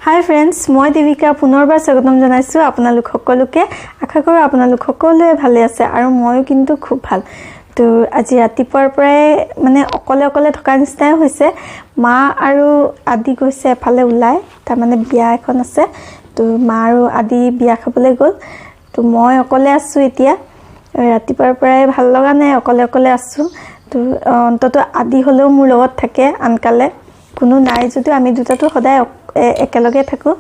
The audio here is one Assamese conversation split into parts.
हाय फ्रेंड्स मैं देविका पुनर्बार स्वागतम जानाइछु आपनालोक सकलोके आशा करो आपनालोक सकलोए भाले आछे आरो मयो किन्तु खूब भाल तो আজি रातिपुৱাৰ পৰাই মানে অকলে অকলে থকা নিচিনাই হৈছে মা আৰু আদি গৈছে এফালে ওলাই তাৰ মানে বিয়া এখন আছে তো মা আৰু আদি বিয়া খাবলৈ গ'ল তো মই অকলে আছো এতিয়া ৰাতিপুৱাৰ পৰাই ভাল লগা নাই অকলে অকলে আছো তো অন্তত আদি হলেও মোৰ লগত থাকে আনকালে কোনো নাই যদিও আমি দুটাটো সদায় একেলগে থাকো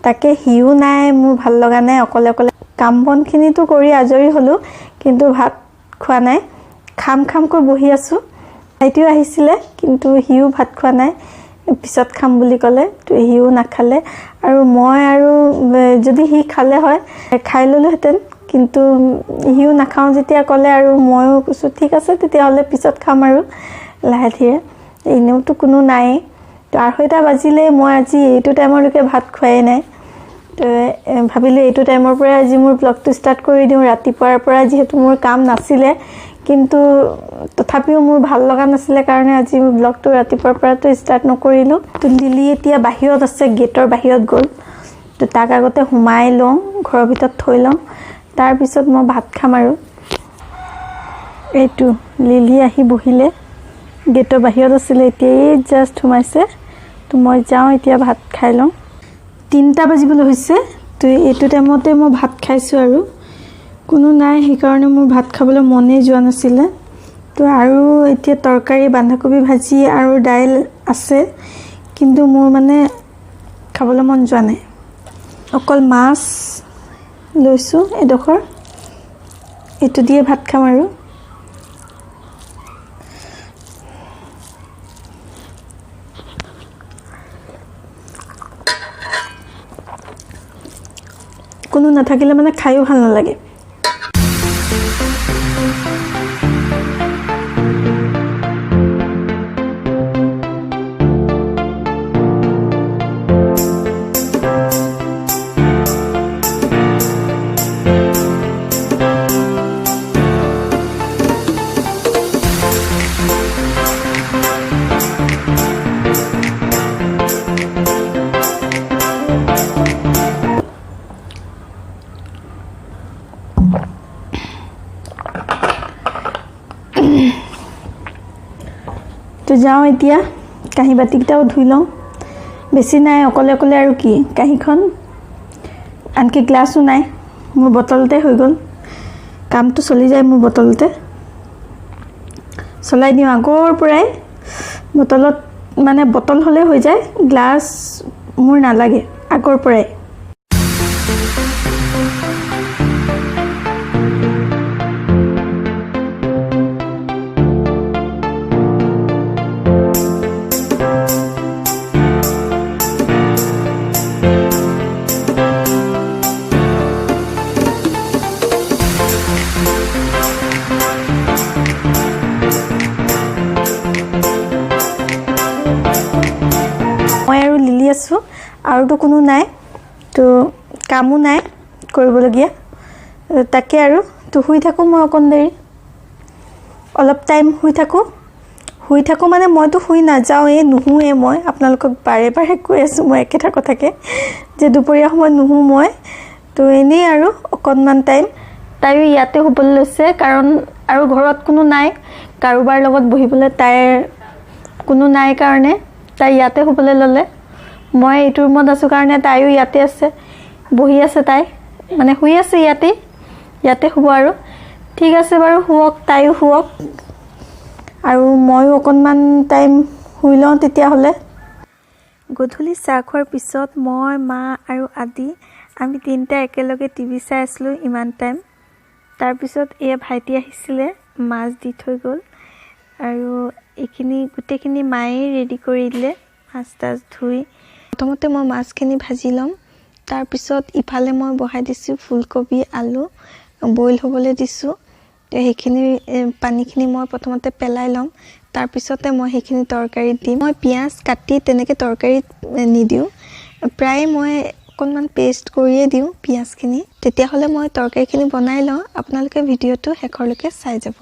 তাকে হিউ নাই মোৰ ভাল লগা নাই অকলে অকলে কাম বনখিনিটো কৰি আজৰি হলো কিন্তু ভাত খোৱা নাই খাম খাম কৈ বহি আছো আইটিও আহিছিলে কিন্তু হিউ ভাত খোৱা নাই পিছত খাম বুলি কলে তো হিউ নাখালে আৰু মই আৰু যদি হি খালে হয় খাই ললো হেতেন কিন্তু হিউ নাখাও যেতিয়া কলে আৰু ময়ো কৈছো ঠিক আছে তেতিয়া হলে পিছত খাম আৰু লাহে ধীৰে এনেওটো কোনো নাই তো 8টা বাজিলে মই আজি এইটো টাইমলৈকে ভাত খোৱাই নাই তো ভাবিলো এইটো টাইমৰ পৰা আজি মোৰ ব্লগটো ষ্টাৰ্ট কৰি দিও ৰাতিপুৱাৰ পৰা যেহেতু মোৰ কাম নাছিলে কিন্তু তথাপিও মোৰ ভাল লগা নাছিলে কাৰণে আজি ব্লগটো ৰাতিপুৱাৰ পৰাটো ষ্টাৰ্ট নকৰিলো তো দিলি এতিয়া বাহিৰত আছে গেটৰ বাহিৰত গ'ল তো তাক আগতে হুমাই লওঁ ঘৰৰ ভিতৰত থৈ লওঁ তাৰ পিছত মই ভাত খাম আৰু এইটো লিলি আহি বহিলে গেটৰ বাহিৰত আছিল এতিয়া জাস্ট হুমাইছে তো মই যাওঁ এতিয়া ভাত খাই লওঁ 3টা বাজিবলৈ হৈছে তো এইটো টাইমতে মই ভাত খাইছো আৰু কোনো নাই সেই কাৰণে মোৰ ভাত খাবলৈ মনে যোৱা নাছিলে তো আৰু এতিয়া তৰকাৰী বান্ধাকবি ভাজি আৰু দাইল আছে কিন্তু মোৰ মানে খাবলৈ মন যোৱা নাই অকল মাছ লৈছো এডখৰ এটো দিয়ে ভাত খাম আৰু কোনো নাথাকিলে মানে খাইও ভাল নালাগে তো যাওঁ এতিয়া কাহি বাতিকেইটাও ধুই লওঁ বেছি নাই অকলে অকলে আৰু কি কাহিখন আনকি গ্লাছো নাই মোৰ বটলতে হৈ গ'ল কামটো চলি যায় মোৰ বটলতে চলাই দিওঁ আগৰ পৰাই বটলত মানে বটল হ'লে হৈ যায় গ্লাছ মোৰ নালাগে আগৰ পৰাই আছো আৰুটো কোনো নাই তো কামো নাই কৰিবলগীয়া তাকে আৰু তো শুই থাকো মই অকন দেৰি অলপ টাইম শুই থাকো মানে মইতো শুই নাযাওঁ নুহুৱে মই আপোনালোকক বাৰে বাৰে কৈ আছো মই একেটা কথাকে যে দুপৰীয়া সময় নুহু মই তো এনেই আৰু অকনমান টাইম তাইও ইয়াতে শুবলৈ লৈছে কাৰণ আৰু ঘৰত কোনো নাই কাৰোবাৰ লগত বহিবলৈ তাইৰ কোনো নাই কাৰণে তাই ইয়াতে শুবলৈ ল'লে মই এইটো ৰুমত আছো কাৰণে তাইও ইয়াতে আছে বহি আছে তাই মানে শুই আছে ইয়াতে শুব আৰু ঠিক আছে বাৰু শুৱক তাইও শুৱক আৰু ময়ো অকনমান টাইম শুই লওঁ তেতিয়া হ'লে গধূলি চাহ খোৱাৰ পিছত মই মা আৰু আদি আমি 3টা একেলগে টিভি চাই আছিলো ইমান টাইম তাৰ পিছত এয়া ভাইটি আহিছিলে মাছ দি থৈ গ'ল আৰু এইখিনি গুটেখিনি মায়ে ৰেডি কৰি দিলে মাছ তাছ ধুই প্ৰথমতে মই মাছখিনি ভাজি লম তাৰ পিছত ইফালে মই বহাই দিছো ফুলকবি আলু বইল হ'বলৈ দিছো তে সেইখিনি পানীখিনি মই প্ৰথমতে পেলাই লম তাৰ পিছতে মই সেইখিনি তৰকাৰীত দিম মই পিয়াজ কাটি তেনেকৈ তৰকাৰীত নিদিও প্ৰায় মই অকনমান পেষ্ট কৰিয়ে দিওঁ পিয়াজখিনি তেতিয়া হ'লে মই তৰকাৰীখিনি বনাই লওঁ আপোনালোকে ভিডিঅ'টো শেষৰলৈকে চাই যাব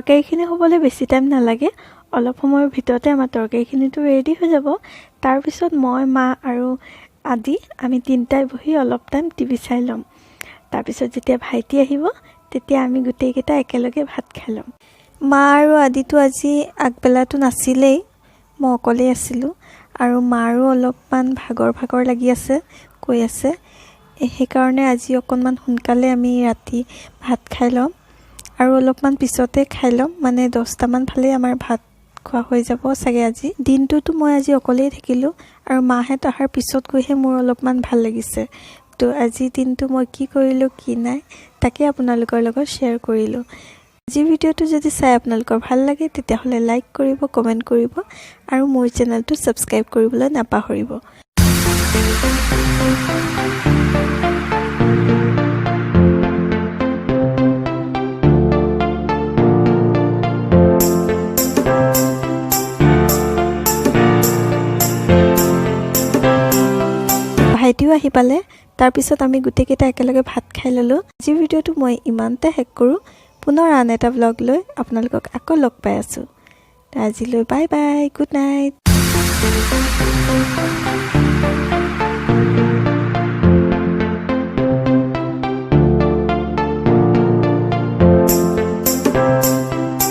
তৰকাৰীখিনি হ'বলৈ বেছি টাইম নালাগে, অলপ সময়ৰ ভিতৰতে আমাৰ তৰকাৰীখিনিতো ৰেডি হৈ যাব। তাৰপিছত মই, মা আৰু আদি আমি তিনিটাই বহি অলপ টাইম টিভি চাই ল'ম। তাৰপিছত যেতিয়া ভাইটি আহিব তেতিয়া আমি গোটেইকেইটা একেলগে ভাত খাই ল'ম। মা আৰু আদিতো আজি আগবেলাটো নাছিলেই, মই অকলেই আছিলোঁ আৰু মাৰো অলপমান ভাগৰ লাগি আছে, কৈ আছে। সেইকাৰণে আজি অকণমান সোনকালে আমি ৰাতি ভাত খাই ল'ম আৰু অলপমান পিছতে খাই ল'ম, মানে 10টামান ফালে আমাৰ ভাত খোৱা হৈ যাব চাগে। আজি দিনটোতো মই আজি অকলেই থাকিলোঁ আৰু মাহঁত অহাৰ পিছত গৈহে মোৰ অলপমান ভাল লাগিছে। তো আজিৰ দিনটো মই কি কৰিলোঁ কি নাই তাকে আপোনালোকৰ লগত শ্বেয়াৰ কৰিলোঁ। আজি ভিডিঅ'টো যদি চাই আপোনালোকৰ ভাল লাগে তেতিয়াহ'লে লাইক কৰিব, কমেণ্ট কৰিব আৰু মোৰ চেনেলটো ছাবস্ক্ৰাইব কৰিবলৈ নাপাহৰিব। ভাইটিও আহি পালে, তাৰপিছত আমি গোটেইকেইটা একেলগে ভাত খাই ল'লোঁ। আজিৰ ভিডিঅ'টো মই ইমানতে শেষ কৰোঁ। পুনৰ আন এটা ব্লগ লৈ আপোনালোকক আকৌ লগ পাই আছোঁ। আজিলৈ বাই বাই, গুড নাইট।